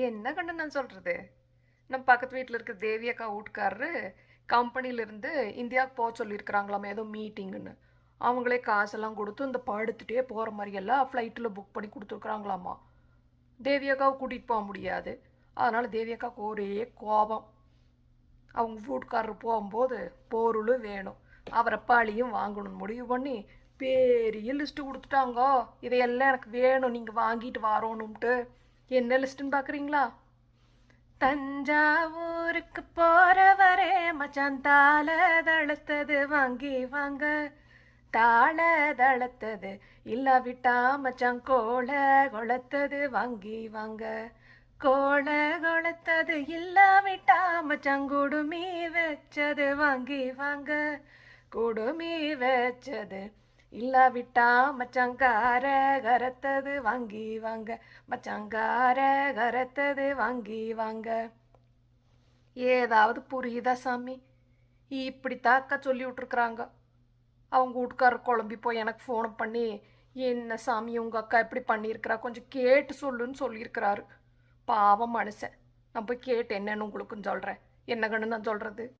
என்ன கண்ணு நான் சொல்கிறது? நம்ம பக்கத்து வீட்டில் இருக்கிற தேவி அக்கா வீட்டுக்காரரு கம்பெனிலேருந்து இந்தியாவுக்கு போக சொல்லியிருக்கிறாங்களாம் ஏதோ மீட்டிங்குன்னு. அவங்களே காசெல்லாம் கொடுத்து இந்த படுத்துகிட்டே போகிற மாதிரியெல்லாம் ஃப்ளைட்டில் புக் பண்ணி கொடுத்துருக்குறாங்களாமா. தேவி அக்காவை கூட்டிகிட்டு போக முடியாது. அதனால் தேவி அக்காவுக்கு ஒரே கோபம். அவங்க வீட்டுக்காரர் போகும்போது பொருள் வேணும், அவரை பழியும் வாங்கணும்னு முடிவு பண்ணி பெரிய லிஸ்ட்டு கொடுத்துட்டாங்கோ. இதையெல்லாம் எனக்கு வேணும், நீங்கள் வாங்கிட்டு வரணும்ட்டு. என்ன லிஸ்ட்டுன்னு பார்க்குறீங்களா? தஞ்சாவூருக்கு போறவரே மச்சான் தாள தளத்தது வாங்கி வாங்க, தாள தளத்தது இல்லாவிட்டா மச்சான் கோள கொளத்தது வாங்கி வாங்க, கோள கொளத்தது இல்லாவிட்டா மச்சான் குடுமி வச்சது வாங்கி வாங்க, குடுமி வச்சது இல்லாவிட்டா மச்சாங்கார கரத்தது வாங்கி வாங்க, மச்சாங்கார கரத்தது வாங்கி வாங்க. ஏதாவது புரியுதா சாமி? இப்படி தாக்கா சொல்லி விட்ருக்குறாங்க. அவங்க வீட்டுக்காரர் குழம்பி போய் எனக்கு ஃபோன் பண்ணி, என்ன சாமி உங்கள் அக்கா இப்படி பண்ணியிருக்கிறா, கொஞ்சம் கேட்டு சொல்லுன்னு சொல்லியிருக்கிறாரு. பாவம் மனுஷன். நான் போய் கேட்டு என்னன்னு உங்களுக்குன்னு சொல்கிறேன். என்ன கண்ணு நான் சொல்கிறது?